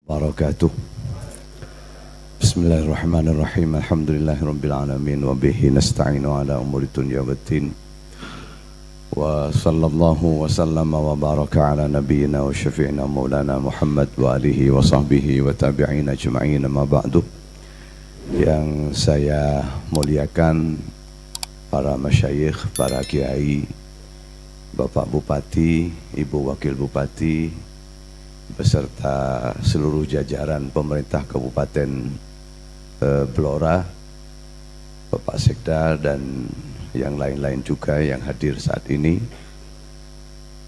Barakatuh. Bismillahirrahmanirrahim. Alhamdulillahirabbil alamin wa bihi nasta'inu ala umuri dunya waddin. Wa sallallahu wa sallama wa baraka ala nabiyyina wa syafi'ina maulana Muhammad wa alihi wa sahbihi wa tabi'ina ajma'in, ma ba'du. Yang saya muliakan para masyayikh, para kiai, Bapak Bupati, Ibu Wakil Bupati, beserta seluruh jajaran pemerintah Kabupaten Blora, Bapak Sekda dan yang lain-lain juga yang hadir saat ini.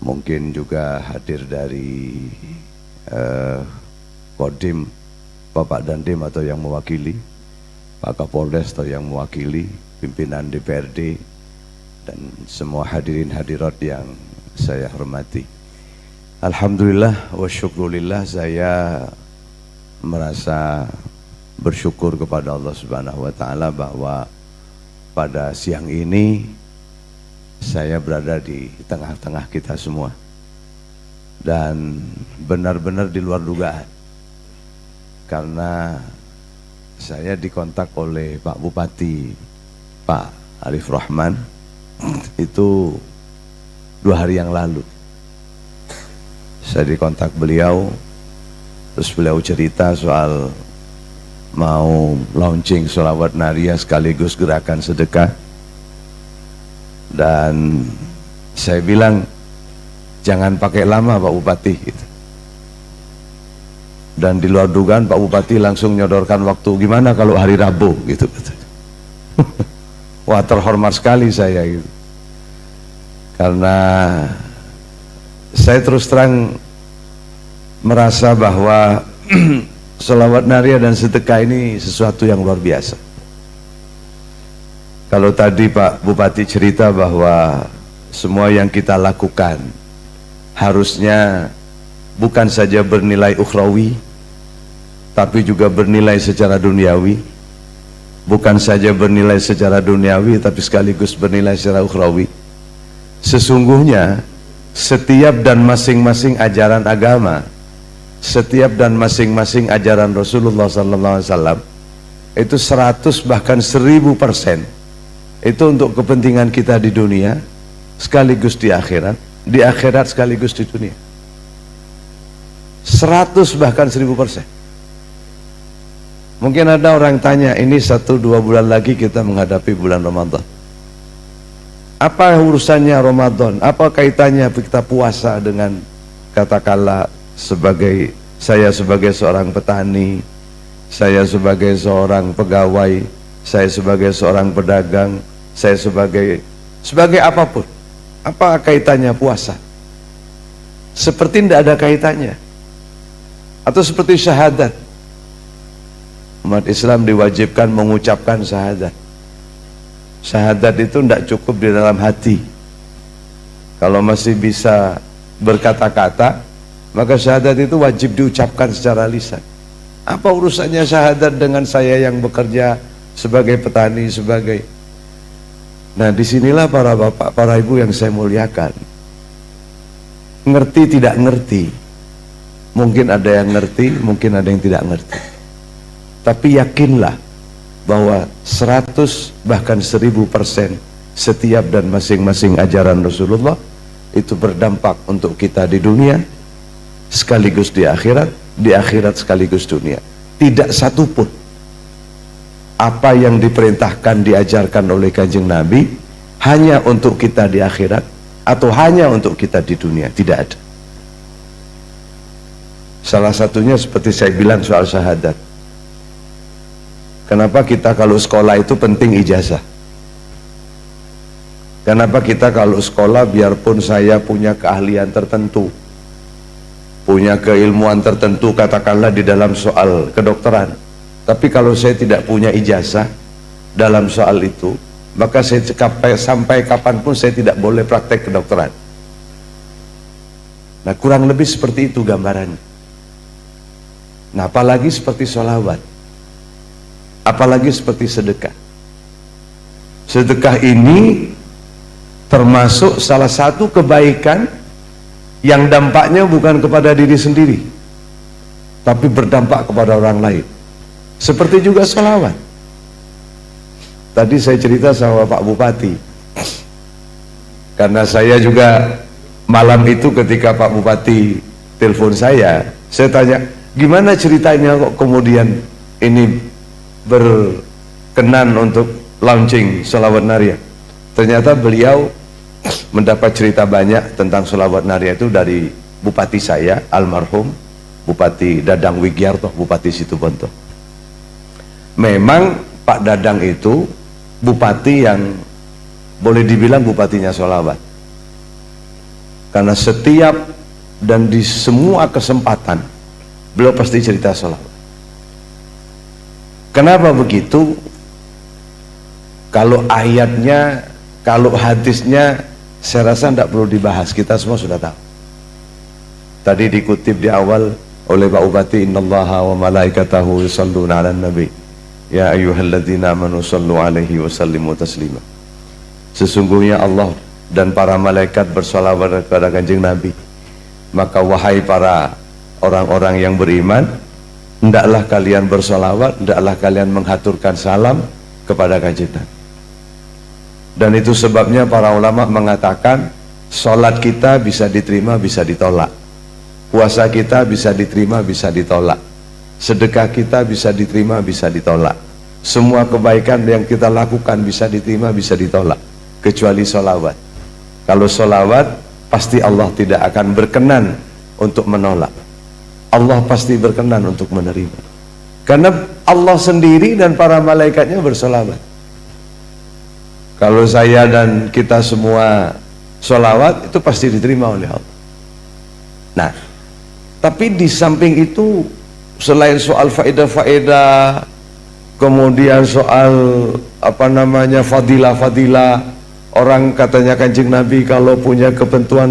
Mungkin juga hadir dari Kodim, Bapak Dandim atau yang mewakili, Pak Kapolres atau yang mewakili, pimpinan DPRD, dan semua hadirin hadirat yang saya hormati. Alhamdulillah wa syukurillah, saya merasa bersyukur kepada Allah Subhanahu wa Ta'ala bahwa pada siang ini saya berada di tengah-tengah kita semua, dan benar-benar di luar dugaan karena saya dikontak oleh Pak Bupati, Pak Arif Rahman, itu 2 hari yang lalu. Saya dikontak beliau, terus beliau cerita soal mau launching sholawat nariyah sekaligus gerakan sedekah. Dan saya bilang, jangan pakai lama Pak Bupati gitu. Dan di luar dugaan Pak Bupati langsung nyodorkan waktu, gimana kalau hari Rabu gitu. Wah, terhormat sekali saya gitu. Karena saya terus terang merasa bahwa sholawat nariyah dan sedekah ini sesuatu yang luar biasa. Kalau tadi Pak Bupati cerita bahwa semua yang kita lakukan harusnya bukan saja bernilai ukhrawi, tapi juga bernilai secara duniawi. Bukan saja bernilai secara duniawi, tapi sekaligus bernilai secara ukhrawi. Sesungguhnya setiap dan masing-masing ajaran agama, setiap dan masing-masing ajaran Rasulullah SAW itu 100 bahkan 1000% itu untuk kepentingan kita di dunia sekaligus di akhirat sekaligus di dunia. 100 bahkan 1000%. Mungkin ada orang tanya, ini 1-2 bulan lagi kita menghadapi bulan Ramadan. Apa urusannya Ramadan? Apa kaitannya kita puasa dengan, katakanlah, saya sebagai seorang petani, saya sebagai seorang pegawai, saya sebagai seorang pedagang, saya sebagai apapun. Apa kaitannya puasa? Seperti tidak ada kaitannya. Atau seperti syahadat. Umat Islam diwajibkan mengucapkan syahadat. Syahadat itu tidak cukup di dalam hati. Kalau masih bisa berkata-kata, maka syahadat itu wajib diucapkan secara lisan. Apa urusannya syahadat dengan saya yang bekerja sebagai petani, Nah, disinilah para bapak, para ibu yang saya muliakan. Ngerti tidak ngerti. Mungkin ada yang ngerti, mungkin ada yang tidak ngerti. Tapi yakinlah bahwa 100 bahkan 1000% setiap dan masing-masing ajaran Rasulullah itu berdampak untuk kita di dunia sekaligus di akhirat sekaligus dunia. Tidak satupun apa yang diperintahkan diajarkan oleh Kanjeng Nabi hanya untuk kita di akhirat atau hanya untuk kita di dunia, tidak ada. Salah satunya seperti saya bilang soal syahadat. Kenapa kita kalau sekolah itu penting ijazah? Kenapa kita kalau sekolah, biarpun saya punya keahlian tertentu, punya keilmuan tertentu, katakanlah di dalam soal kedokteran, tapi kalau saya tidak punya ijazah dalam soal itu, maka saya sampai kapanpun saya tidak boleh praktek kedokteran. Nah, kurang lebih seperti itu gambarannya. Nah, apalagi seperti sholawat, apalagi seperti sedekah. Sedekah ini termasuk salah satu kebaikan yang dampaknya bukan kepada diri sendiri, tapi berdampak kepada orang lain. Seperti juga sholawat. Tadi saya cerita sama Pak Bupati, karena saya juga malam itu ketika Pak Bupati telepon saya tanya, gimana ceritanya kok kemudian ini berkenan untuk launching sholawat Naria. Ternyata beliau mendapat cerita banyak tentang sholawat Naria itu dari Bupati saya, almarhum Bupati Dadang Wigiarto, Bupati Situbondo. Memang Pak Dadang itu bupati yang boleh dibilang bupatinya sholawat, karena setiap dan di semua kesempatan beliau pasti cerita sholawat. Kenapa begitu? Kalau ayatnya, kalau hadisnya, saya rasa tidak perlu dibahas, kita semua sudah tahu. Tadi dikutip di awal oleh Pak Bupati, innallaha wa malaikatahu yusholluna 'alan nabi ya ayyuhalladzina amanu shollu 'alaihi wa sallimu taslima. Sesungguhnya Allah dan para malaikat bersolawat kepada Kanjeng Nabi, maka wahai para orang-orang yang beriman, hendaklah kalian bersolawat, hendaklah kalian menghaturkan salam kepada Kanjeng Nabi. Dan itu sebabnya para ulama mengatakan sholat kita bisa diterima, bisa ditolak, puasa kita bisa diterima, bisa ditolak, sedekah kita bisa diterima, bisa ditolak, semua kebaikan yang kita lakukan bisa diterima, bisa ditolak, kecuali sholawat. Kalau sholawat pasti Allah tidak akan berkenan untuk menolak, Allah pasti berkenan untuk menerima, karena Allah sendiri dan para malaikatnya bersholawat. Kalau saya dan kita semua sholawat, itu pasti diterima oleh Allah. Nah, tapi di samping itu, selain soal faedah-faedah, kemudian soal fadilah-fadilah, orang katanya Kanjeng Nabi kalau punya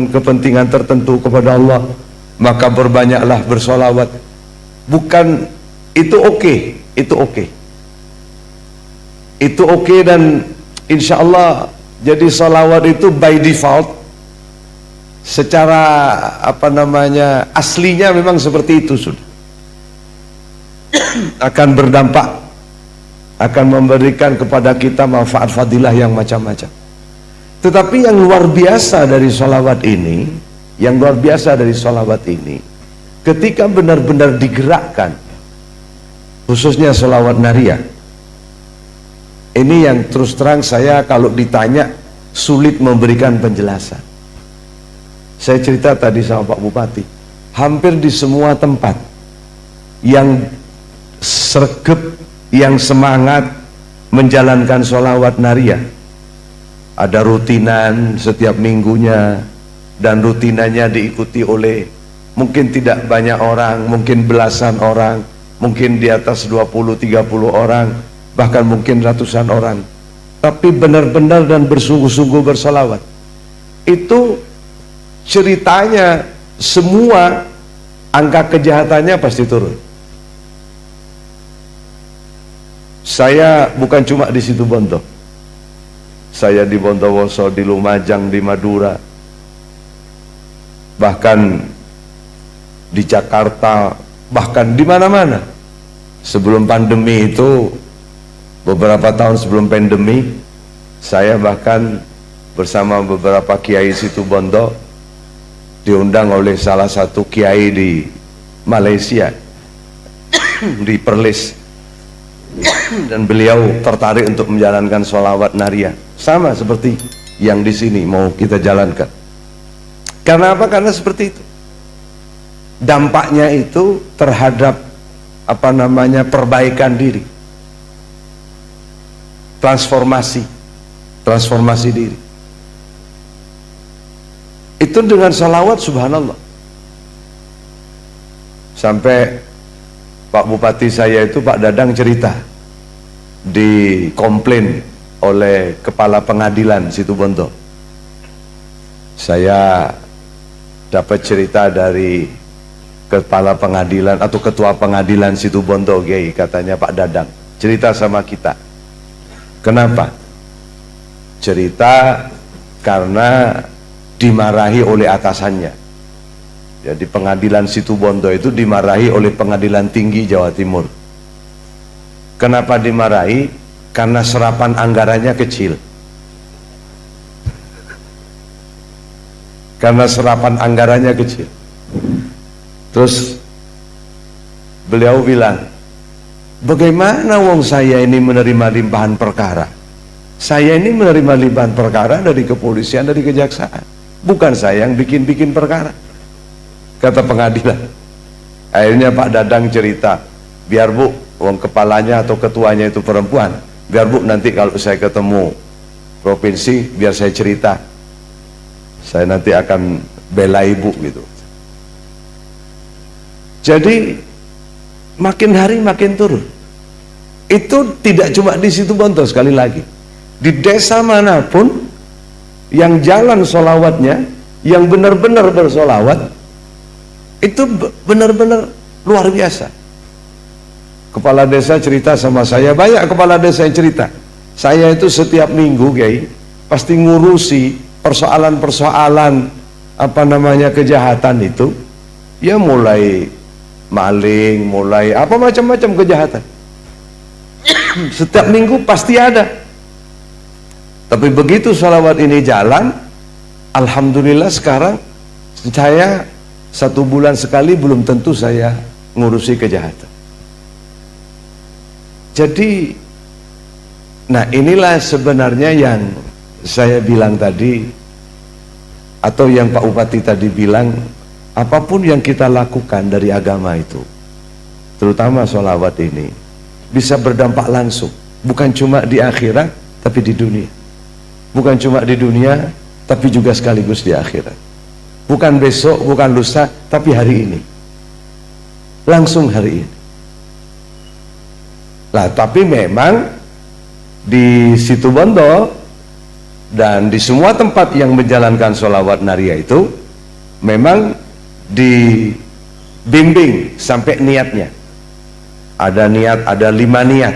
kepentingan tertentu kepada Allah, maka berbanyaklah bersolawat. Bukan itu oke, itu oke, itu oke, dan insya Allah jadi solawat itu by default, secara aslinya memang seperti itu sudah. Akan berdampak, akan memberikan kepada kita manfaat fadilah yang macam-macam. Tetapi yang luar biasa dari sholawat ini, yang luar biasa dari sholawat ini, ketika benar-benar digerakkan, khususnya sholawat Naria, ini yang terus terang saya kalau ditanya sulit memberikan penjelasan. Saya cerita tadi sama Pak Bupati, hampir di semua tempat yang sregep, yang semangat menjalankan sholawat Naria, ada rutinan setiap minggunya, dan rutinannya diikuti oleh mungkin tidak banyak orang, mungkin belasan orang, mungkin di atas 20-30 orang, bahkan mungkin ratusan orang, tapi benar-benar dan bersungguh-sungguh bersolawat. Itu ceritanya semua angka kejahatannya pasti turun. Saya bukan cuma di Situbondo, saya di Bondowoso, di Lumajang, di Madura, bahkan di Jakarta, bahkan di mana-mana. Sebelum pandemi itu, beberapa tahun sebelum pandemi, saya bahkan bersama beberapa kiai Situbondo diundang oleh salah satu kiai di Malaysia, di Perlis, dan beliau tertarik untuk menjalankan sholawat Naria, sama seperti yang di sini mau kita jalankan. Karena apa? Karena seperti itu dampaknya itu terhadap perbaikan diri, transformasi diri. Itu dengan salawat, subhanallah. Sampai Pak Bupati saya itu, Pak Dadang, cerita dikomplain oleh kepala pengadilan Situbondo. Saya dapat cerita dari kepala pengadilan atau ketua pengadilan Situbondo, Gey, katanya Pak Dadang cerita sama kita. Kenapa? Cerita karena dimarahi oleh atasannya. Jadi pengadilan Situbondo itu dimarahi oleh pengadilan tinggi Jawa Timur. Kenapa dimarahi? Karena serapan anggarannya kecil. Karena serapan anggarannya kecil. Terus beliau bilang, bagaimana wong saya ini menerima limpahan perkara? Saya ini menerima limpahan perkara dari kepolisian, dari kejaksaan. Bukan saya yang bikin-bikin perkara. Kata pengadilan. Akhirnya Pak Dadang cerita, biar Bu, wong kepalanya atau ketuanya itu perempuan, biar Bu nanti kalau saya ketemu provinsi, biar saya cerita, saya nanti akan bela Ibu gitu. Jadi makin hari makin turun. Itu tidak cuma di Situbondo, sekali lagi, di desa manapun yang jalan sholawatnya, yang benar-benar bersolawat, itu benar-benar luar biasa. Kepala desa cerita sama saya, banyak kepala desa yang cerita, saya itu setiap minggu Kiai pasti ngurusi persoalan-persoalan apa namanya kejahatan itu, ya mulai maling, mulai apa macam-macam kejahatan. Setiap minggu pasti ada. Tapi begitu sholawat ini jalan, alhamdulillah sekarang saya 1 bulan sekali belum tentu saya ngurusi kejahatan. Jadi, nah inilah sebenarnya yang saya bilang tadi, atau yang Pak Bupati tadi bilang, apapun yang kita lakukan dari agama itu, terutama sholawat ini, bisa berdampak langsung, bukan cuma di akhirat, tapi di dunia. Bukan cuma di dunia, tapi juga sekaligus di akhirat. Bukan besok, bukan lusa, tapi hari ini. Langsung hari ini. Nah, tapi memang di Situbondo dan di semua tempat yang menjalankan sholawat naria itu memang dibimbing sampai niatnya. Ada niat, ada 5 niat.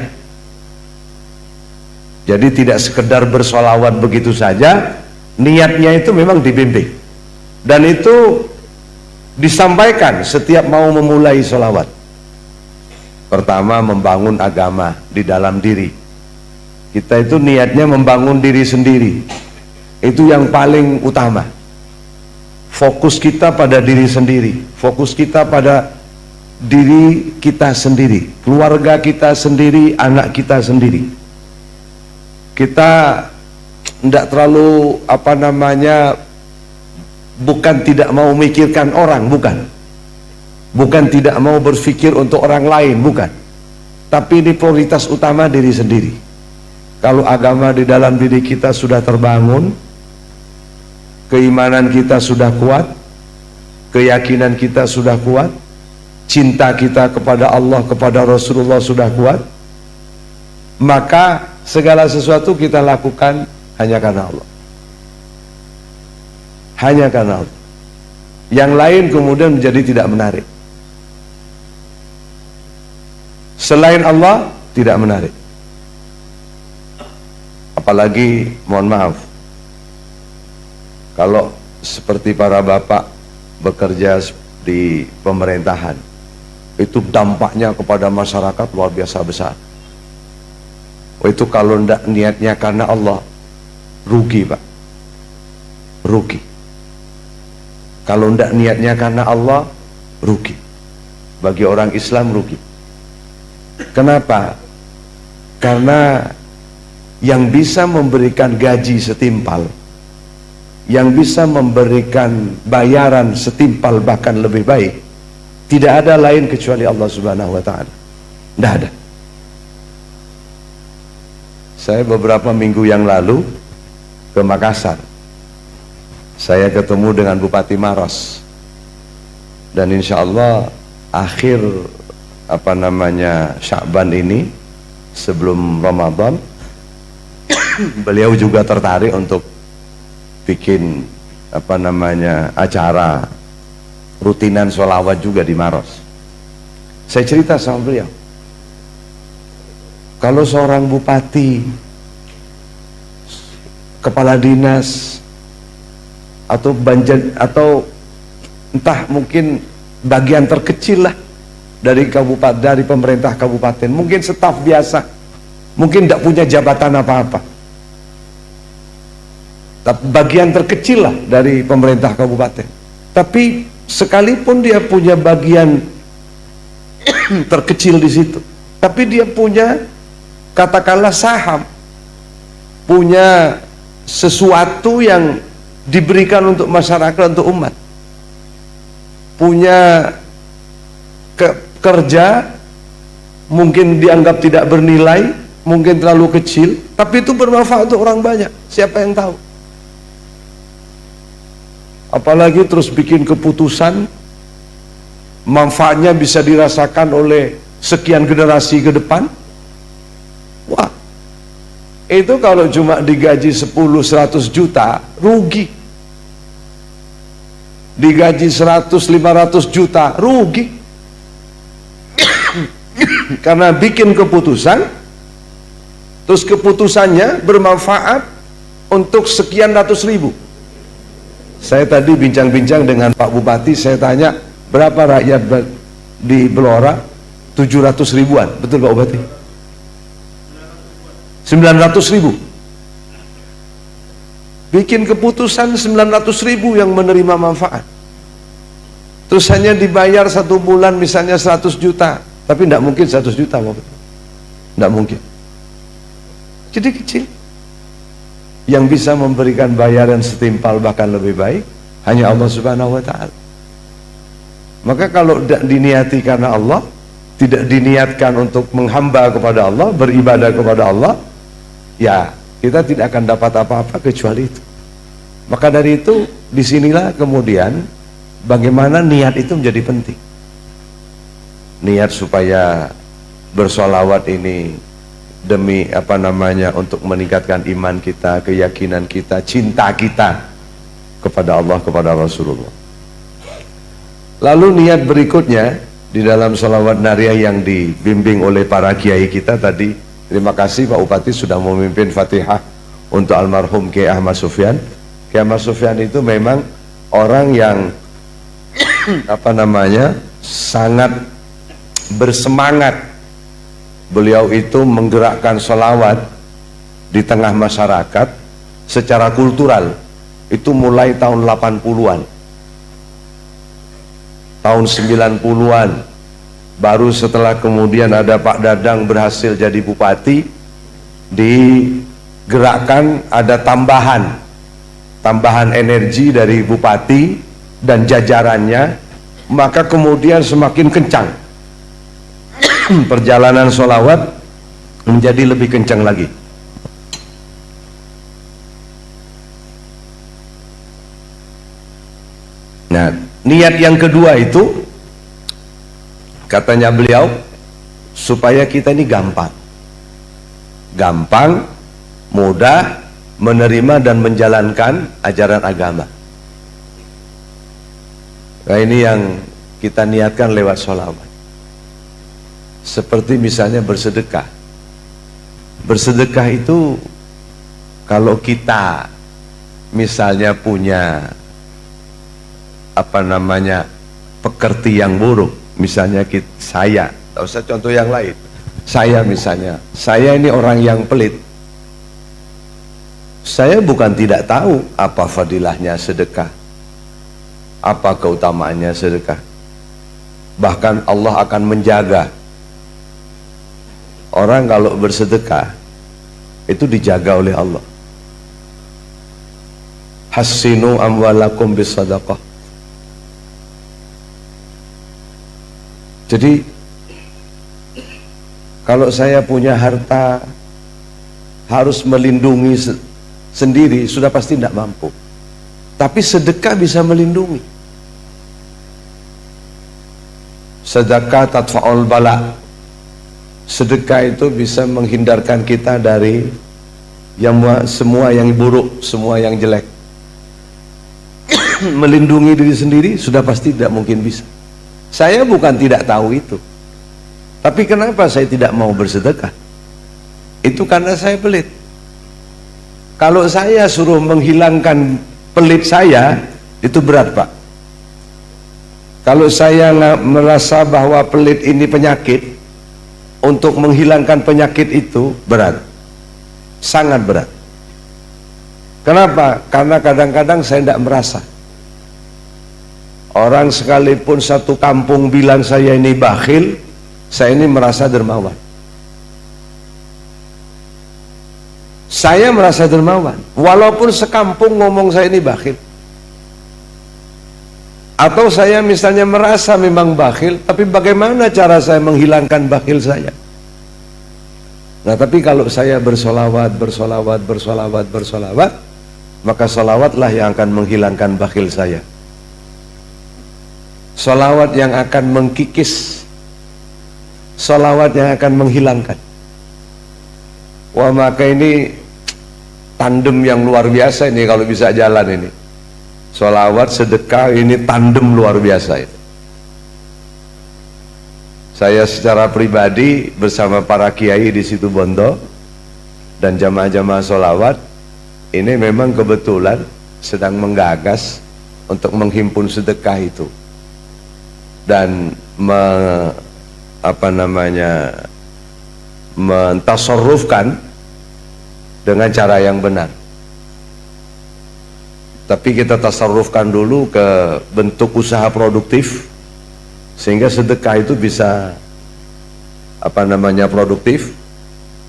Jadi tidak sekedar bersolawat begitu saja, niatnya itu memang dibimbing. Dan itu disampaikan setiap mau memulai sholawat. Pertama, membangun agama di dalam diri. Kita itu niatnya membangun diri sendiri. Itu yang paling utama. Fokus kita pada diri sendiri. Fokus kita pada diri kita sendiri, keluarga kita sendiri, anak kita sendiri. Kita tidak terlalu apa namanya, bukan tidak mau memikirkan orang, bukan tidak mau berpikir untuk orang lain, bukan, tapi ini prioritas utama diri sendiri. Kalau agama di dalam diri kita sudah terbangun, keimanan kita sudah kuat, keyakinan kita sudah kuat, cinta kita kepada Allah, kepada Rasulullah sudah kuat, maka segala sesuatu kita lakukan hanya karena Allah. Hanya karena Allah. Yang lain kemudian menjadi tidak menarik. Selain Allah tidak menarik. Apalagi, mohon maaf, kalau seperti para bapak bekerja di pemerintahan, itu dampaknya kepada masyarakat luar biasa besar. Itu kalau tidak niatnya karena Allah, rugi Pak, rugi. Kalau tidak niatnya karena Allah, rugi. Bagi orang Islam rugi. Kenapa? Karena yang bisa memberikan gaji setimpal, yang bisa memberikan bayaran setimpal bahkan lebih baik, tidak ada lain kecuali Allah Subhanahu wa Ta'ala. Tidak ada. Saya beberapa minggu yang lalu ke Makassar. Saya ketemu dengan Bupati Maros, dan insya Allah akhir apa namanya Sya'ban ini, sebelum Ramadan, beliau juga tertarik untuk bikin apa namanya acara rutinan sholawat juga di Maros. Saya cerita sama beliau, kalau seorang bupati, kepala dinas, atau entah mungkin bagian terkecil lah dari kabupaten, dari pemerintah kabupaten, mungkin staf biasa, mungkin tidak punya jabatan apa-apa, tapi bagian terkecil lah dari pemerintah kabupaten. Tapi sekalipun dia punya bagian terkecil di situ, tapi dia punya katakanlah saham, punya sesuatu yang diberikan untuk masyarakat, untuk umat, punya kerja mungkin dianggap tidak bernilai, mungkin terlalu kecil, tapi itu bermanfaat untuk orang banyak. Siapa yang tahu? Apalagi terus bikin keputusan, manfaatnya bisa dirasakan oleh sekian generasi ke depan. Wah, itu kalau cuma digaji 10-100 juta rugi, digaji 100-500 juta rugi. Karena bikin keputusan, terus keputusannya bermanfaat untuk sekian ratus ribu. Saya tadi bincang-bincang dengan Pak Bupati, saya tanya berapa rakyat di Blora? 700 ribuan, betul Pak Bupati? 900 ribu. Bikin keputusan 900 ribu yang menerima manfaat, terus hanya dibayar 1 bulan misalnya 100 juta, tapi tidak mungkin 100 juta Pak Bupati, tidak mungkin. Jadi kecil. Yang bisa memberikan bayaran setimpal bahkan lebih baik hanya Allah Subhanahu wa ta'ala. Maka kalau tidak diniati karena Allah, tidak diniatkan untuk menghamba kepada Allah, beribadah kepada Allah, ya kita tidak akan dapat apa-apa kecuali itu. Maka dari itu disinilah kemudian bagaimana niat itu menjadi penting. Niat supaya bersolawat ini demi untuk meningkatkan iman kita, keyakinan kita, cinta kita kepada Allah, kepada Rasulullah. Lalu niat berikutnya di dalam sholawat nariyah yang dibimbing oleh para kiai kita tadi. Terima kasih Pak Bupati sudah memimpin Fatihah untuk almarhum Kiai Ahmad Sufyan. Kiai Ahmad Sufyan itu memang orang yang sangat bersemangat. Beliau itu menggerakkan sholawat di tengah masyarakat secara kultural itu mulai tahun 80-an, tahun 90-an, baru setelah kemudian ada Pak Dadang berhasil jadi bupati, digerakkan, ada tambahan energi dari bupati dan jajarannya, maka kemudian semakin kencang perjalanan sholawat menjadi lebih kencang lagi. Nah, niat yang kedua itu katanya beliau supaya kita ini gampang, mudah menerima dan menjalankan ajaran agama. Nah, ini yang kita niatkan lewat sholawat. Seperti misalnya bersedekah. Bersedekah itu kalau kita misalnya punya pekerti yang buruk, misalnya saya, tak usah contoh yang lain, saya misalnya, saya ini orang yang pelit, saya bukan tidak tahu apa fadilahnya sedekah, apa keutamaannya sedekah, bahkan Allah akan menjaga. Orang kalau bersedekah itu dijaga oleh Allah. Hassinu amwalakum bisadaqah. Jadi kalau saya punya harta harus melindungi sendiri, sudah pasti tidak mampu. Tapi sedekah bisa melindungi. Sedekah tadfa'ul bala. Sedekah itu bisa menghindarkan kita dari semua yang buruk, semua yang jelek. Melindungi diri sendiri sudah pasti tidak mungkin bisa. Saya bukan tidak tahu itu, tapi kenapa saya tidak mau bersedekah? Itu karena saya pelit. Kalau saya suruh menghilangkan pelit saya, itu berat Pak. Kalau saya nggak merasa bahwa pelit ini penyakit, untuk menghilangkan penyakit itu berat, sangat berat. Kenapa? Karena kadang-kadang saya tidak merasa. Orang sekalipun satu kampung bilang saya ini bakhil, saya ini merasa dermawan. Saya merasa dermawan, walaupun sekampung ngomong saya ini bakhil. Atau saya misalnya merasa memang bakhil, tapi bagaimana cara saya menghilangkan bakhil saya? Nah, tapi kalau saya bersolawat, maka solawatlah yang akan menghilangkan bakhil saya. Solawat yang akan mengkikis, solawat yang akan menghilangkan. Wah, maka ini tandem yang luar biasa ini kalau bisa jalan ini. Solawat, sedekah, ini tandem luar biasa itu. Saya secara pribadi bersama para kiai di situ Bondo dan jamaah-jamaah solawat ini memang kebetulan sedang menggagas untuk menghimpun sedekah itu dan mentasarrufkan dengan cara yang benar. Tapi kita tasarrufkan dulu ke bentuk usaha produktif sehingga sedekah itu bisa produktif.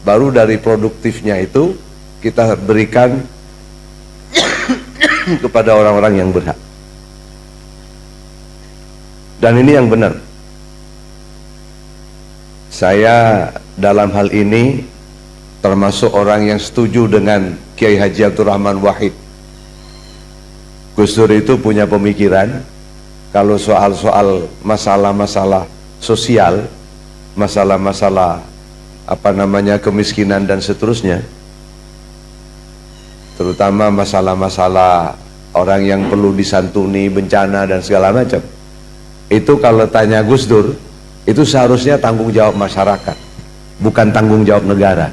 Baru dari produktifnya itu kita berikan kepada orang-orang yang berhak. Dan ini yang benar. Saya dalam hal ini termasuk orang yang setuju dengan Kiai Haji Abdul Rahman Wahid. Gus Dur itu punya pemikiran kalau soal-soal masalah-masalah sosial, masalah-masalah kemiskinan dan seterusnya, terutama masalah-masalah orang yang perlu disantuni, bencana dan segala macam, itu kalau tanya Gus Dur, itu seharusnya tanggung jawab masyarakat, bukan tanggung jawab negara.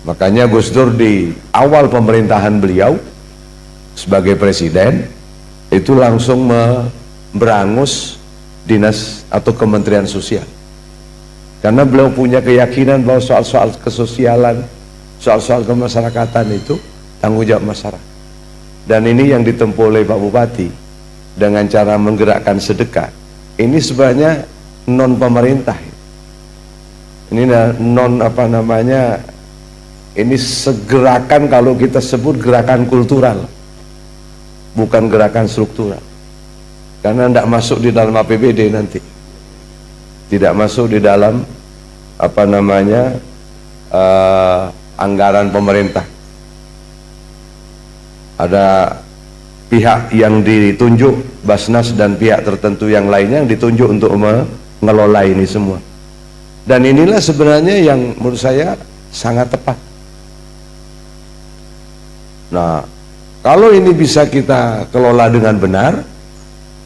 Makanya Gus Dur di awal pemerintahan beliau sebagai presiden itu langsung berangus dinas atau kementerian sosial, karena beliau punya keyakinan bahwa soal-soal kesosialan, soal-soal kemasyarakatan itu tanggung jawab masyarakat. Dan ini yang ditempuh oleh Pak Bupati dengan cara menggerakkan sedekah. Ini sebenarnya non pemerintah, ini ini segerakan, kalau kita sebut gerakan kultural, bukan gerakan struktural, karena tidak masuk di dalam APBD nanti, tidak masuk di dalam anggaran pemerintah. Ada pihak yang ditunjuk, Basnas dan pihak tertentu yang lainnya yang ditunjuk untuk mengelola ini semua. Dan inilah sebenarnya yang menurut saya sangat tepat. Nah, kalau ini bisa kita kelola dengan benar,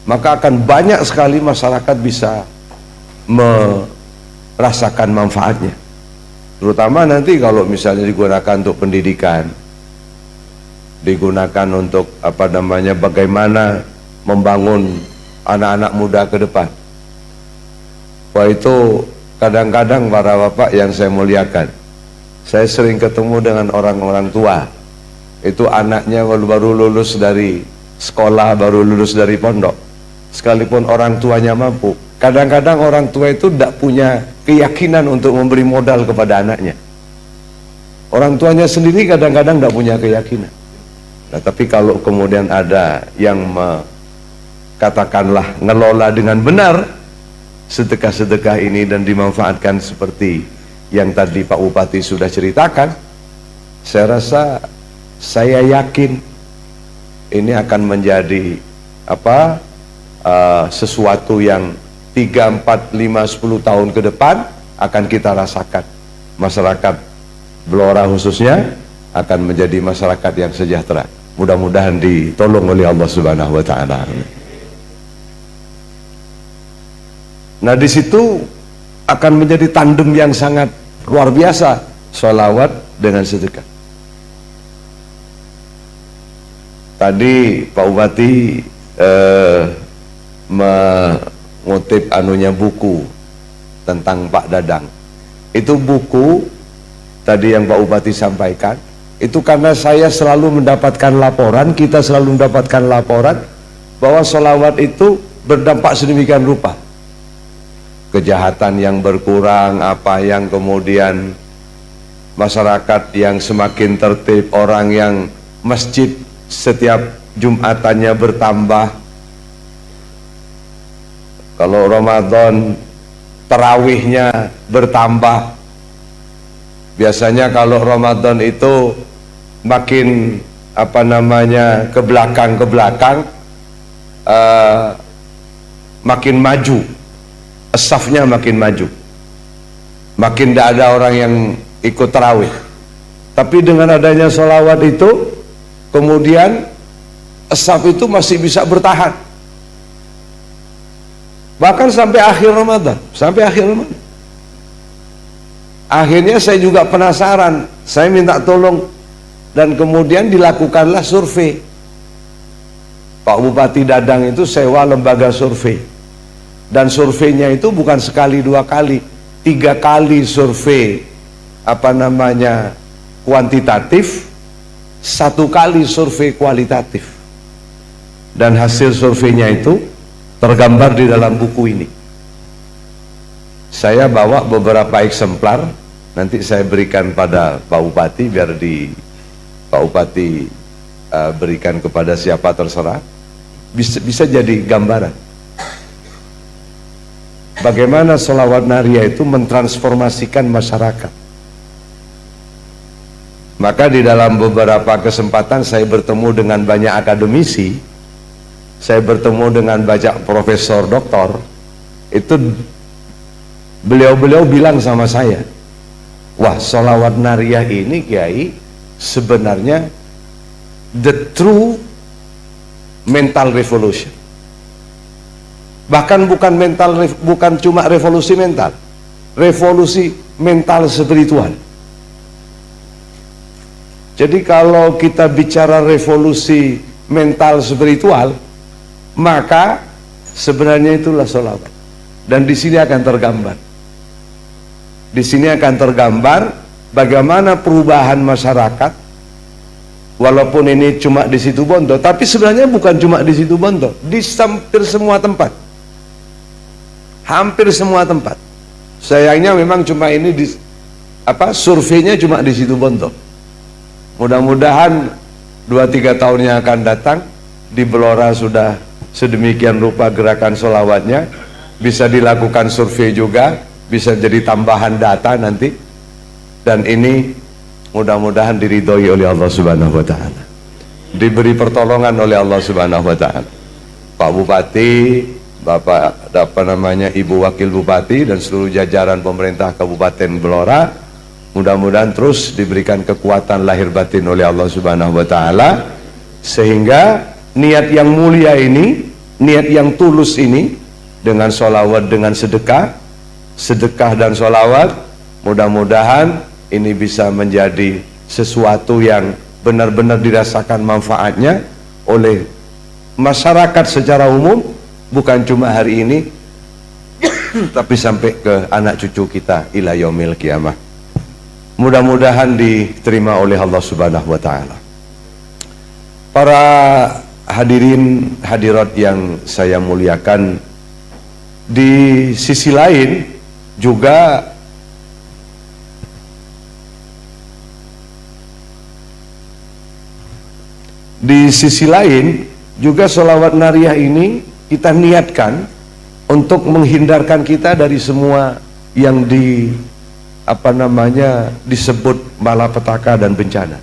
maka akan banyak sekali masyarakat bisa merasakan manfaatnya. Terutama nanti kalau misalnya digunakan untuk pendidikan, digunakan untuk bagaimana membangun anak-anak muda ke depan. Wah, itu kadang-kadang para bapak yang saya muliakan, saya sering ketemu dengan orang-orang tua, itu anaknya baru lulus dari sekolah, baru lulus dari pondok, sekalipun orang tuanya mampu, kadang-kadang orang tua itu tidak punya keyakinan untuk memberi modal kepada anaknya. Orang tuanya sendiri kadang-kadang tidak punya keyakinan. Nah, tapi kalau kemudian ada yang katakanlah ngelola dengan benar sedekah-sedekah ini dan dimanfaatkan seperti yang tadi Pak Bupati sudah ceritakan, saya yakin ini akan menjadi sesuatu yang 3, 4, 5, 10 tahun ke depan akan kita rasakan. Masyarakat Blora khususnya akan menjadi masyarakat yang sejahtera. Mudah-mudahan ditolong oleh Allah Subhanahu wa Ta'ala. Nah, di situ akan menjadi tandem yang sangat luar biasa, sholawat dengan sedekah. Tadi Pak Bupati mengutip anunya buku tentang Pak Dadang. Itu buku tadi yang Pak Bupati sampaikan, itu karena saya selalu mendapatkan laporan, kita selalu mendapatkan laporan bahwa sholawat itu berdampak sedemikian rupa. Kejahatan yang berkurang, apa yang kemudian masyarakat yang semakin tertib, orang yang masjid setiap Jumatannya bertambah. Kalau Ramadan tarawihnya bertambah. Biasanya kalau Ramadan itu makin ke belakang makin maju, safnya makin maju, makin tidak ada orang yang ikut tarawih. Tapi dengan adanya sholawat itu, kemudian saf itu masih bisa bertahan, bahkan sampai akhir Ramadan, Akhirnya saya juga penasaran, saya minta tolong, dan kemudian dilakukanlah survei. Pak Bupati Dadang itu sewa lembaga survei, dan surveinya itu bukan sekali dua kali, 3 kali survei kuantitatif, 1 kali survei kualitatif, dan hasil surveinya itu tergambar di dalam buku ini. Saya bawa beberapa eksemplar, nanti saya berikan pada Pak Bupati, biar Pak Bupati berikan kepada siapa terserah. Bisa jadi gambaran bagaimana sholawat nariyah itu mentransformasikan masyarakat. Maka di dalam beberapa kesempatan saya bertemu dengan banyak akademisi, saya bertemu dengan banyak profesor, doktor. Itu beliau-beliau bilang sama saya, wah, sholawat nariyah ini Kiai sebenarnya the true mental revolution. Bahkan bukan cuma revolusi mental, revolusi mental spiritual. Jadi kalau kita bicara revolusi mental spiritual, maka sebenarnya itulah sholawat. Dan di sini akan tergambar. Di sini akan tergambar bagaimana perubahan masyarakat, walaupun ini cuma di Situbondo, tapi sebenarnya bukan cuma di Situbondo, di hampir semua tempat. Hampir semua tempat. Sayangnya memang cuma ini surveinya cuma di Situbondo. Mudah-mudahan 2-3 tahun yang akan datang di Blora sudah sedemikian rupa gerakan sholawatnya, bisa dilakukan survei juga, bisa jadi tambahan data nanti, dan ini mudah-mudahan diridhoi oleh Allah Subhanahu wa Ta'ala, diberi pertolongan oleh Allah Subhanahu wa Ta'ala. Pak Bupati, Bapak Ibu Wakil Bupati, dan seluruh jajaran pemerintah Kabupaten Blora, mudah-mudahan terus diberikan kekuatan lahir batin oleh Allah Subhanahu wa Ta'ala, sehingga niat yang mulia ini, niat yang tulus ini, dengan sholawat, dengan sedekah dan sholawat, mudah-mudahan ini bisa menjadi sesuatu yang benar-benar dirasakan manfaatnya oleh masyarakat secara umum, bukan cuma hari ini tapi sampai ke anak cucu kita ila yaumil qiyamah. Mudah-mudahan diterima oleh Allah Subhanahu wa Ta'ala. Para hadirin hadirat yang saya muliakan, di sisi lain juga sholawat nariyah ini kita niatkan untuk menghindarkan kita dari semua yang disebut malapetaka dan bencana.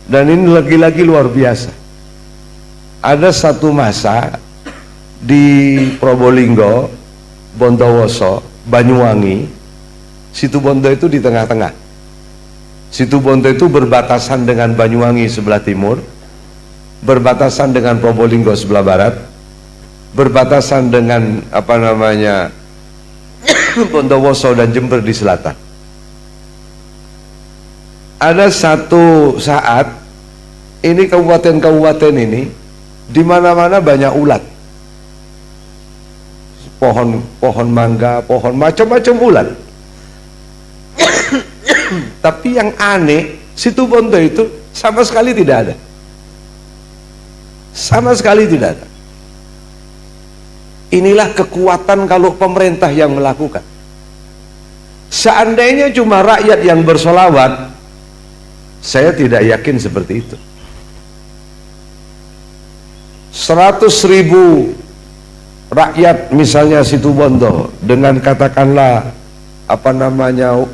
Dan ini lagi-lagi luar biasa. Ada satu masa di Probolinggo, Bondowoso, Banyuwangi, Situbondo itu di tengah-tengah. Situbondo itu berbatasan dengan Banyuwangi sebelah timur, berbatasan dengan Probolinggo sebelah barat, berbatasan dengan Bondowoso dan Jember di selatan. Ada satu saat ini kabupaten-kabupaten ini Di mana-mana banyak ulat. Pohon mangga, pohon macam-macam ulat. Tapi yang aneh, Situbondo itu sama sekali tidak ada. Sama sekali tidak ada. Inilah kekuatan kalau pemerintah yang melakukan. Seandainya cuma rakyat yang bersolawat, saya tidak yakin seperti itu. 100.000 rakyat misalnya Situbondo dengan katakanlah apa namanya,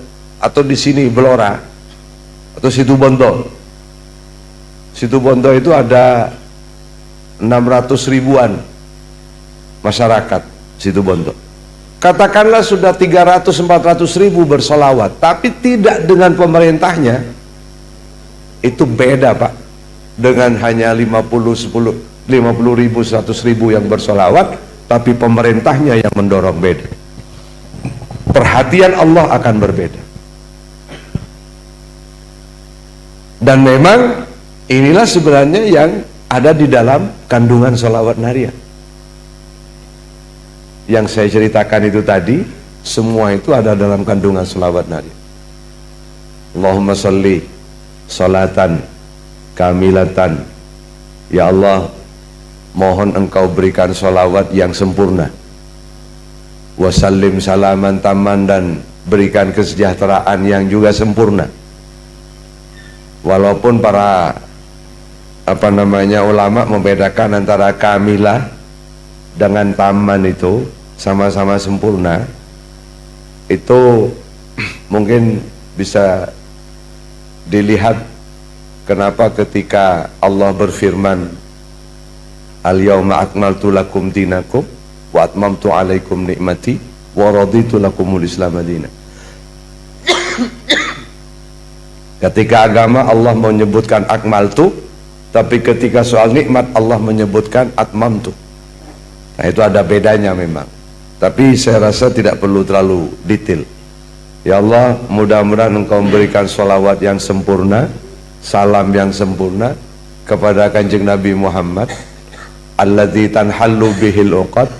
atau di sini Blora atau Situbondo. Situbondo itu ada 600 ribuan masyarakat Situbondo. Katakanlah sudah 300-400 ribu bersolawat, tapi tidak dengan pemerintahnya, itu beda Pak. Dengan hanya 50 ribu, 100 ribu yang bersolawat, tapi pemerintahnya yang mendorong, beda. Perhatian Allah akan berbeda. Dan memang inilah sebenarnya yang ada di dalam kandungan sholawat nariyah. Yang saya ceritakan itu tadi, semua itu ada dalam kandungan sholawat nariyah. Allahumma sholli sholatan kamilatan. Ya Allah, mohon engkau berikan sholawat yang sempurna. Wasallim salaman taman, dan berikan kesejahteraan yang juga sempurna. Walaupun para ulama membedakan antara kamilah dengan taman, itu sama-sama sempurna. Itu mungkin bisa dilihat kenapa ketika Allah berfirman al-yawma akmaltu lakum dinakum wa atmamtu alaikum nikmati wa raditu lakumul islam madinah. Ketika agama Allah menyebutkan akmaltu, tapi ketika soal nikmat Allah menyebutkan atmamtu. Nah, itu ada bedanya memang. Tapi saya rasa tidak perlu terlalu detail. Ya Allah, mudah-mudahan engkau memberikan sholawat yang sempurna, salam yang sempurna kepada Kanjeng Nabi Muhammad, alladzi tanhallu bihil uqad,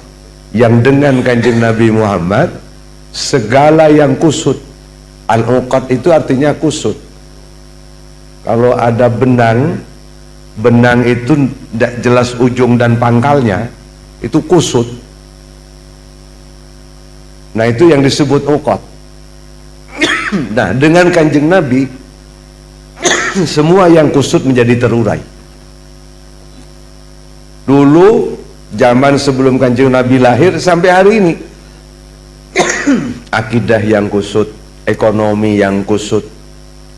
yang dengan Kanjeng Nabi Muhammad segala yang kusut. Al-uqad itu artinya kusut. Kalau ada benang itu tidak jelas ujung dan pangkalnya, itu kusut. Nah, itu yang disebut uqad. Nah, dengan Kanjeng Nabi semua yang kusut menjadi terurai. Dulu zaman sebelum Kanjeng Nabi lahir sampai hari ini, akidah yang kusut, ekonomi yang kusut,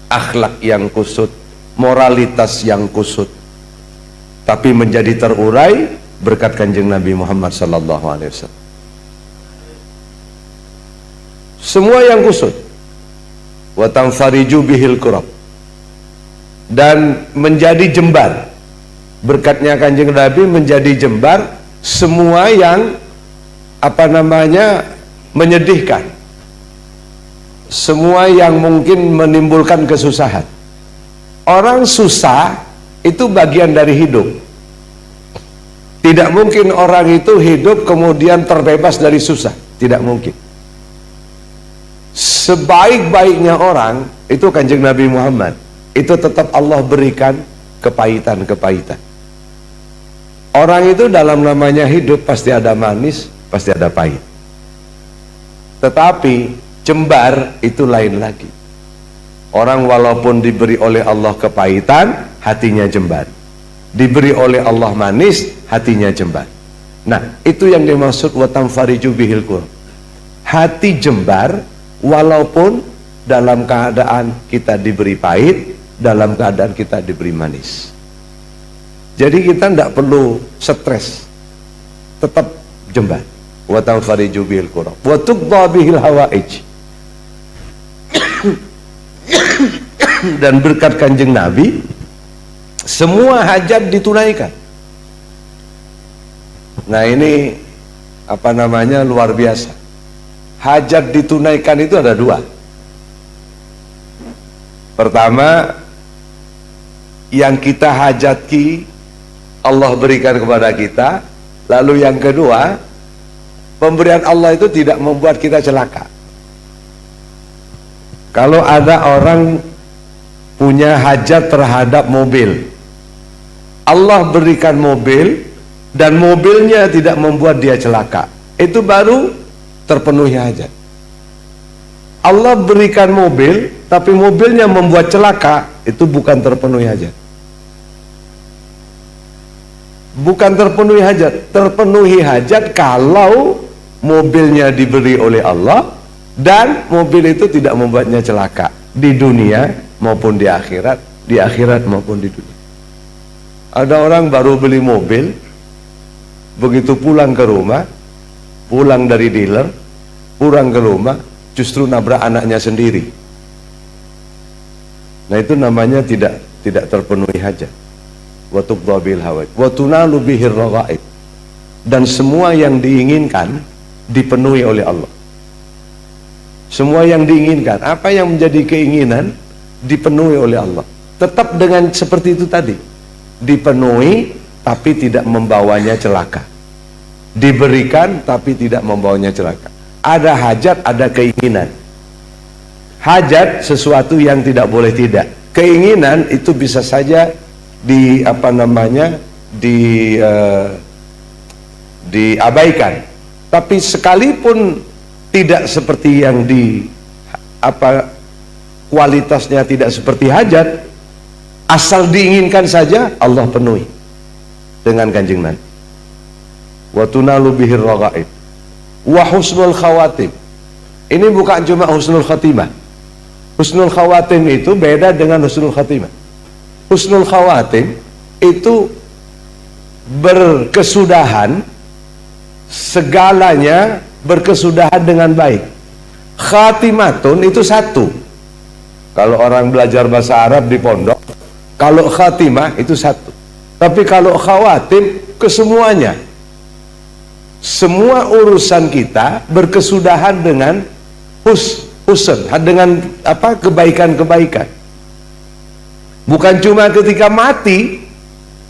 akhlak yang kusut, moralitas yang kusut, tapi menjadi terurai berkat Kanjeng Nabi Muhammad sallallahu alaihi wasallam. Semua yang kusut, wa tanfariju bihil kurab, dan menjadi jembar berkatnya Kanjeng Nabi, menjadi jembar semua yang menyedihkan, semua yang mungkin menimbulkan kesusahan. Orang susah itu bagian dari hidup. Tidak mungkin orang itu hidup kemudian terbebas dari susah, tidak mungkin. Sebaik-baiknya orang itu Kanjeng Nabi Muhammad, itu tetap Allah berikan kepahitan-kepahitan. Orang itu dalam namanya hidup pasti ada manis, pasti ada pahit. Tetapi jembar itu lain lagi. Orang walaupun diberi oleh Allah kepahitan, hatinya jembar. Diberi oleh Allah manis, hatinya jembar. Nah, itu yang dimaksud wa tanfariju bihil kurab. Hati jembar walaupun dalam keadaan kita diberi pahit, dalam keadaan kita diberi manis. Jadi kita tidak perlu stres, tetap jembar. Wa tanfariju bihil kurab wa tuqda bihil hawaij. Dan berkat Kanjeng Nabi semua hajat ditunaikan. Nah, ini luar biasa. Hajat ditunaikan itu ada dua. Pertama, yang kita hajati Allah berikan kepada kita. Lalu yang kedua, pemberian Allah itu tidak membuat kita celaka. Kalau ada orang punya hajat terhadap mobil, Allah berikan mobil dan mobilnya tidak membuat dia celaka, itu baru terpenuhi hajat. Allah berikan mobil tapi mobilnya membuat celaka, itu bukan terpenuhi hajat. Bukan terpenuhi hajat. Terpenuhi hajat kalau mobilnya diberi oleh Allah dan mobil itu tidak membuatnya celaka di dunia maupun di akhirat maupun di dunia. Ada orang baru beli mobil, begitu pulang ke rumah, pulang dari dealer, pulang ke rumah, justru nabrak anaknya sendiri. Nah, itu namanya tidak terpenuhi hajat. Wa tuqda bil hawaj wa tunalu bihir raghaib. Dan semua yang diinginkan dipenuhi oleh Allah. Semua yang diinginkan, apa yang menjadi keinginan dipenuhi oleh Allah. Tetap dengan seperti itu tadi, dipenuhi tapi tidak membawanya celaka, diberikan tapi tidak membawanya celaka. Ada hajat, ada keinginan. Hajat sesuatu yang tidak boleh tidak. Keinginan itu bisa saja diabaikan. Tapi sekalipun tidak seperti yang kualitasnya tidak seperti hajat, asal diinginkan saja Allah penuhi dengan Kanjeng Nabi. Wa tunalu bihir raghaib wa husnul khawatim. Ini bukan cuma husnul khatimah. Husnul khawatim itu beda dengan husnul khatimah. Husnul khawatim itu berkesudahan, segalanya berkesudahan dengan baik. Khatimatun itu satu. Kalau orang belajar bahasa Arab di pondok, kalau khatimah itu satu. Tapi kalau khawatim, kesemuanya. Semua urusan kita berkesudahan dengan husn, dengan kebaikan-kebaikan. Bukan cuma ketika mati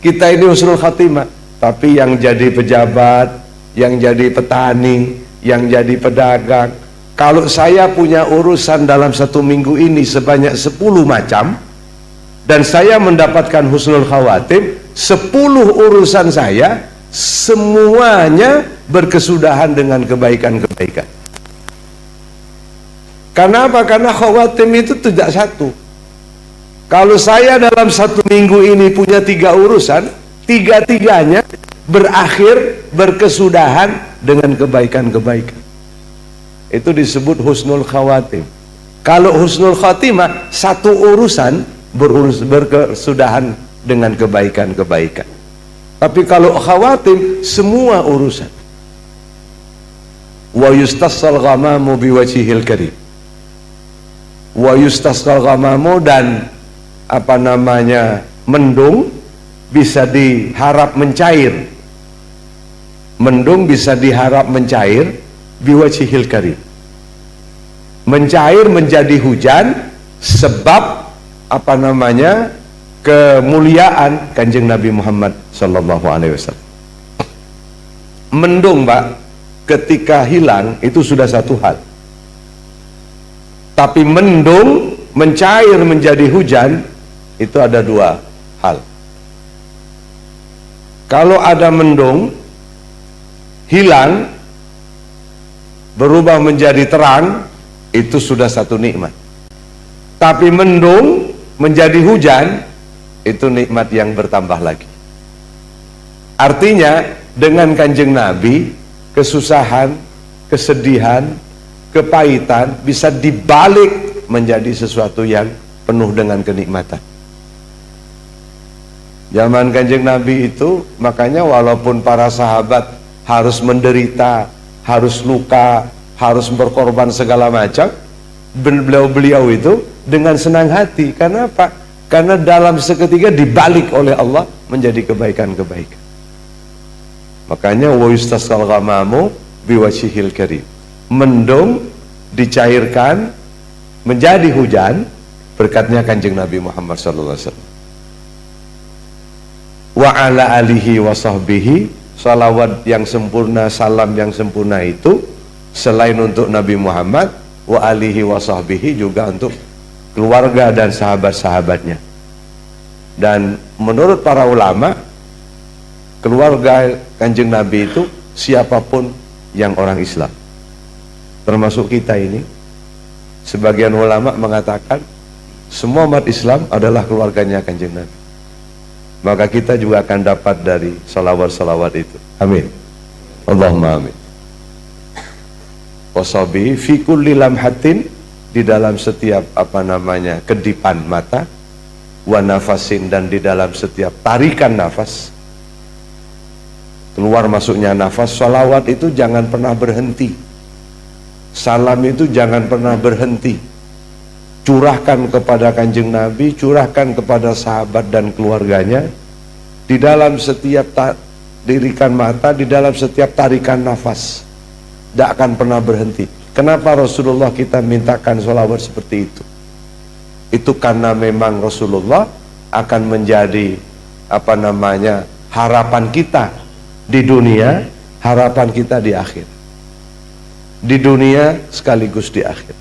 kita ini husnul khatimah, tapi yang jadi pejabat, yang jadi petani, yang jadi pedagang. Kalau saya punya urusan dalam satu minggu ini sebanyak 10 macam, dan saya mendapatkan husnul khawatim, 10 urusan saya semuanya berkesudahan dengan kebaikan-kebaikan. Karena apa? Karena khawatim itu tidak satu. Kalau saya dalam satu minggu ini punya 3 urusan, 3-tiganya berakhir berkesudahan dengan kebaikan-kebaikan. Itu disebut husnul khawatim. Kalau husnul khatimah, satu urusan berkesudahan dengan kebaikan-kebaikan. Tapi kalau khawatim, semua urusan. Wa yustasqal ghamamu biwajhihil karim. Wa yustasqal ghamamu, dan mendung bisa diharap mencair. Mendung bisa diharap mencair biwajhihil karim. Mencair menjadi hujan sebab kemuliaan Kanjeng Nabi Muhammad sallallahu alaihi wasallam. Mendung, Pak, ketika hilang itu sudah satu hal. Tapi mendung mencair menjadi hujan itu ada 2 hal. Kalau ada mendung hilang berubah menjadi terang, itu sudah satu nikmat. Tapi mendung menjadi hujan, itu nikmat yang bertambah lagi. Artinya dengan Kanjeng Nabi, kesusahan, kesedihan, kepahitan bisa dibalik menjadi sesuatu yang penuh dengan kenikmatan. Zaman Kanjeng Nabi itu, makanya walaupun para sahabat harus menderita, harus luka, harus berkorban segala macam, beliau itu dengan senang hati. Karena apa? Karena dalam seketika dibalik oleh Allah menjadi kebaikan-kebaikan. Makanya wa yustasqal ghamamu biwajhihil karim. Mendung dicairkan menjadi hujan berkatnya Kanjeng Nabi Muhammad sallallahu alaihi wasallam. wa ala alihi wa sahbihi. Salawat yang sempurna, salam yang sempurna itu selain untuk Nabi Muhammad, wa alihi wa sahbihi juga untuk keluarga dan sahabat-sahabatnya. Dan menurut para ulama, keluarga Kanjeng Nabi itu siapapun yang orang Islam, termasuk kita ini. Sebagian ulama mengatakan semua umat Islam adalah keluarganya Kanjeng Nabi, maka kita juga akan dapat dari salawat-salawat itu. Amin, Allahumma amin. Wasabi fi kulli lamhatin, di dalam setiap kedipan mata, wa nafasin, dan di dalam setiap tarikan nafas, keluar masuknya nafas. Salawat itu jangan pernah berhenti, salam itu jangan pernah berhenti. Curahkan kepada Kanjeng Nabi, curahkan kepada sahabat dan keluarganya di dalam setiap tarikan mata, di dalam setiap tarikan nafas. Tidak akan pernah berhenti. Kenapa Rasulullah kita mintakan sholawat seperti itu? Itu karena memang Rasulullah akan menjadi harapan kita di dunia, harapan kita di akhir. Di dunia sekaligus di akhir.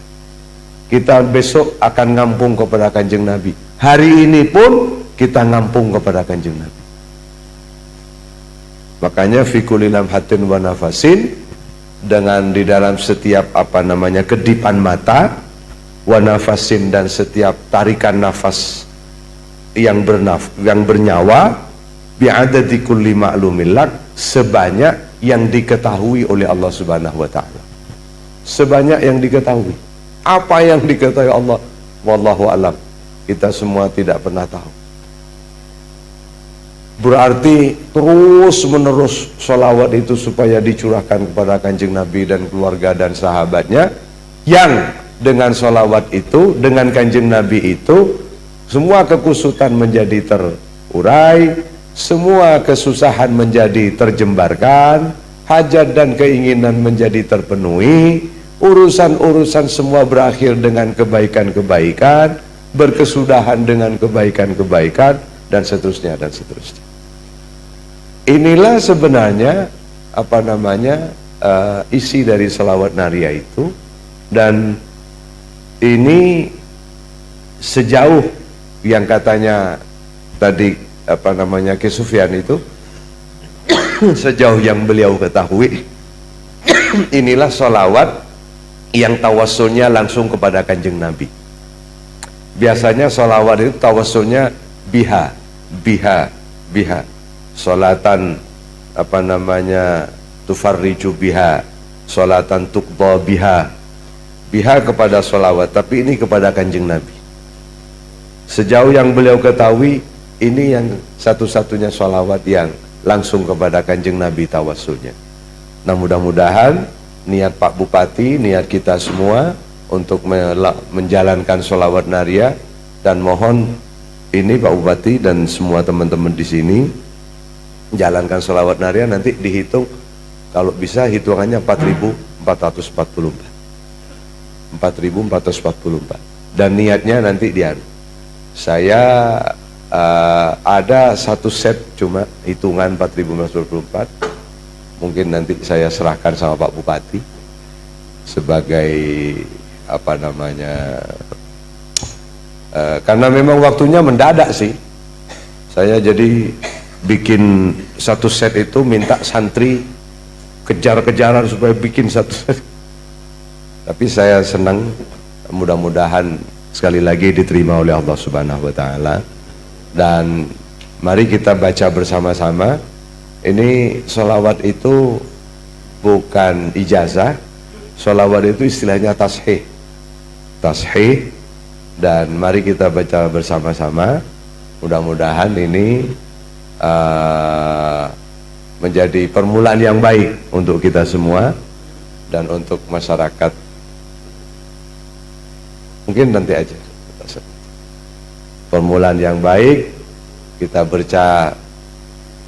Kita besok akan ngampung kepada Kanjeng Nabi. Hari ini pun kita ngampung kepada Kanjeng Nabi. Makanya fi kulli lamhatin wa nafasin, dengan di dalam setiap kedipan mata, wa nafasin, dan setiap tarikan nafas yang bernyawa, bi'adadi kulli ma'lumillah, sebanyak yang diketahui oleh Allah Subhanahu wa ta'ala. Sebanyak yang diketahui. Apa yang diketahui Allah, wallahu alam, kita semua tidak pernah tahu. Berarti terus menerus sholawat itu supaya dicurahkan kepada Kanjeng Nabi dan keluarga dan sahabatnya, yang dengan sholawat itu, dengan Kanjeng Nabi itu, semua kekusutan menjadi terurai, semua kesusahan menjadi terjembarkan, hajat dan keinginan menjadi terpenuhi, urusan-urusan semua berakhir dengan kebaikan-kebaikan, berkesudahan dengan kebaikan-kebaikan, dan seterusnya dan seterusnya. Inilah sebenarnya isi dari salawat naria itu. Dan ini sejauh yang katanya tadi Ki Sufyan itu sejauh yang beliau ketahui, inilah salawat yang tawassulnya langsung kepada Kanjeng Nabi. Biasanya salawat itu tawassulnya biha, salatan tufarriju biha, salatan tuqda biha kepada salawat, tapi ini kepada Kanjeng Nabi. Sejauh yang beliau ketahui, ini yang satu-satunya salawat yang langsung kepada Kanjeng Nabi tawassulnya. Nah, mudah-mudahan niat Pak Bupati, niat kita semua untuk menjalankan salawat naria, dan mohon ini Pak Bupati dan semua teman-teman di sini jalankan sholawat naria, nanti dihitung, kalau bisa hitungannya 4.444, dan niatnya nanti saya ada satu set cuma hitungan 4.444, mungkin nanti saya serahkan sama Pak Bupati sebagai karena memang waktunya mendadak sih, saya jadi bikin satu set itu, minta santri kejar-kejaran supaya bikin satu set. Tapi saya senang, mudah-mudahan sekali lagi diterima oleh Allah Subhanahu wa ta'ala. Dan mari kita baca bersama-sama. Ini sholawat itu bukan ijazah, sholawat itu istilahnya tashih, dan mari kita baca bersama-sama. Mudah-mudahan ini menjadi permulaan yang baik untuk kita semua dan untuk masyarakat. Mungkin nanti aja permulaan yang baik, kita baca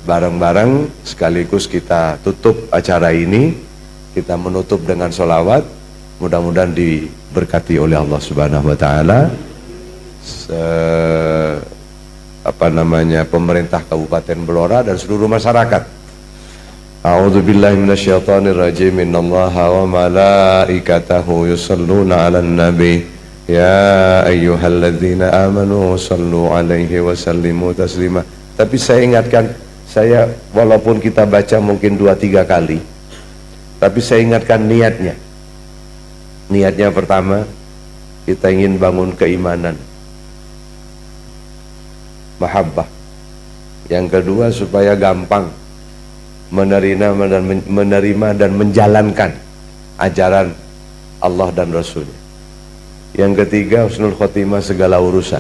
bareng-bareng sekaligus kita tutup acara ini. Kita menutup dengan sholawat, mudah-mudahan diberkati oleh Allah Subhanahu wa ta'ala. pemerintah Kabupaten Blora dan seluruh masyarakat. A'udzubillahi minasyaitonirrajim. Innallaha wa malaikatahu yusholluna 'alan nabi. Ya ayyuhalladzina amanu shallu 'alaihi wa sallimu taslima. Tapi saya ingatkan, walaupun kita baca mungkin 2-3 kali, tapi saya ingatkan niatnya. Niatnya pertama, kita ingin bangun keimanan, mahabbah. Yang kedua, supaya gampang menerima dan menjalankan ajaran Allah dan Rasulnya. Yang ketiga, husnul khotimah segala urusan.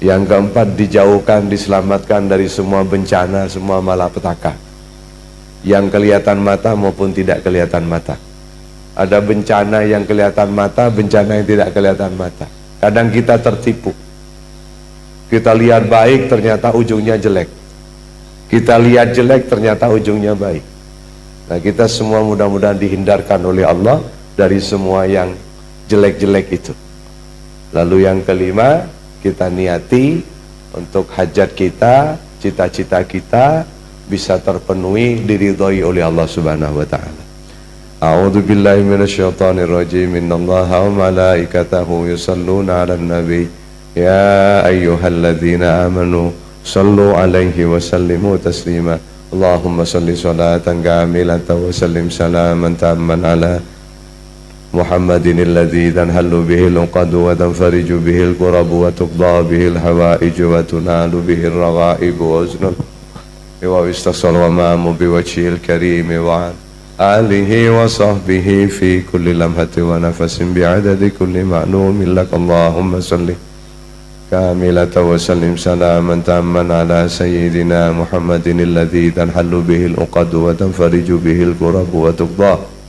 Yang keempat, dijauhkan, diselamatkan dari semua bencana, semua malapetaka, yang kelihatan mata maupun tidak kelihatan mata. Ada bencana yang kelihatan mata, bencana yang tidak kelihatan mata. Kadang kita tertipu, kita lihat baik, ternyata ujungnya jelek. Kita lihat jelek, ternyata ujungnya baik. Nah, kita semua mudah-mudahan dihindarkan oleh Allah dari semua yang jelek-jelek itu. Lalu yang kelima, kita niati untuk hajat kita, cita-cita kita bisa terpenuhi, diridhoi oleh Allah Subhanahu wa taala. A'udzu billahi minasyaitonir rajim. Innallaha wa malaikatahu yusholluna 'alan nabi. Ya ayyuhalladzina amanu shallu 'alaihi wa sallimu taslima. Allahumma shalli shalatan kamilatan wa sallim salaman tamman 'ala Muhammadin alladzi tanhallu bihil uqadu wa tanfariju bihil qurabu wa tuqda bihil hawaiju wa tunalu bihil raghaibu wa uznul wa istasal wa ma'amu biwajhil karimi wa alihi wa sahbihi fi kulli lamhati wa nafasin bi'adadi kulli ma'lumin lak. Allahumma salli kamilatan wa sallim salaman tamman ala sayyidina Muhammadin alladzi tanhallu bihil uqadu wa tanfariju bihil qurabu wa tuqda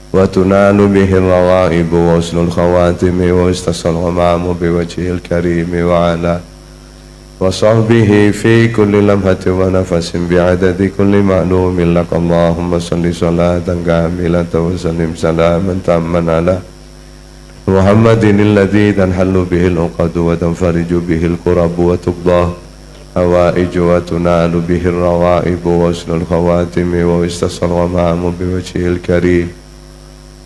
wa tunalu bihil rawaibu wa husnul khawatimi wa istasal wa ma'amu biwajhil karimi wa ala wa sahbihi fi kulli lamhatin wa nafasin bi'adadi kulli ma'lumin lak. Allahumma salli salatan kamilatan wa sallim salaman tamman ala Muhammadin alladzi tanhallu bihil uqadu wa tanfariju bihil qurabu wa tuqda hawaiju wa tunalu bihil rawaibu wa husnul khawatimi wa istasal wa ma'amu biwajhil karim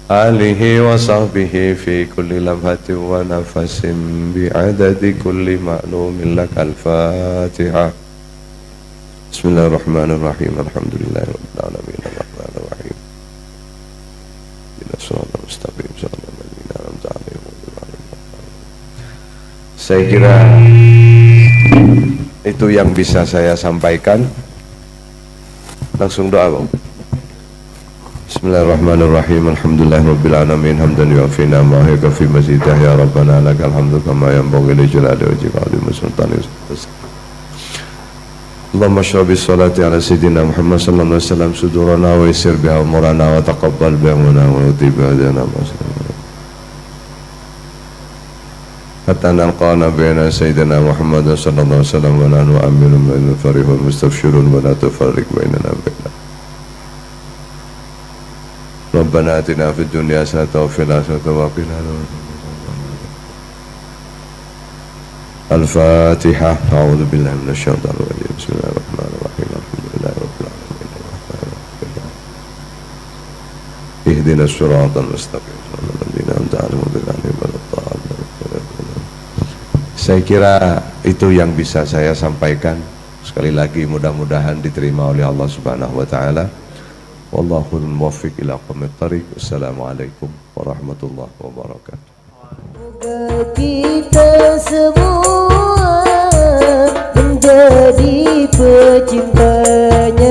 alihi wa sahbihi fi kulli lamhatin wa nafasin bi'adadi kulli ma'lumin lak. Al-Fatiha. Bismillahirrahmanirrahim. Alhamdulillahi rabbil alamin arrahmanir rahim. Shiratal mustaqim shiratal ladzina an'amta 'alaihim ghairil maghdubi 'alaihim. Saya kira itu yang bisa saya sampaikan. Langsung doa, Bang. Bismillahirrahmanirrahim. Alhamdulillahirabbil alamin hamdan yu'affi ni'amahu wa yafi mazidah ya rabbana lakal hamdu kama yanbaghi li jalali wajhika wa li sultani. Allahumma sholli sholati ala sayyidina Muhammad sallallahu alaihi wasallam sudurana wa yassir biha umurana wa taqabbal bi'amuna wa utib hadana hatta nalqana baina sayyidina Muhammad sallallahu alaihi wasallam wa nahnu aminu min farihul mustabshirun wa la tufarriq bainana baina. Rabbana atina fid dunya hasanatan wa fil akhirati wa qina Al-Fatiha. A'udzu billahi minasyaitonir rajim. Bismillahirrahmanirrahim. Alhamdulillahi rabbil alamin. Ihdinas siratal mustaqim. Saya kira itu yang bisa saya sampaikan. Sekali lagi mudah-mudahan diterima oleh Allah Subhanahu wa taala. Wallahul muwaffiq ila aqwamit thariq. Wassalamualaikum warahmatullahi wabarakatuh. Kita semua menjadi pecintanya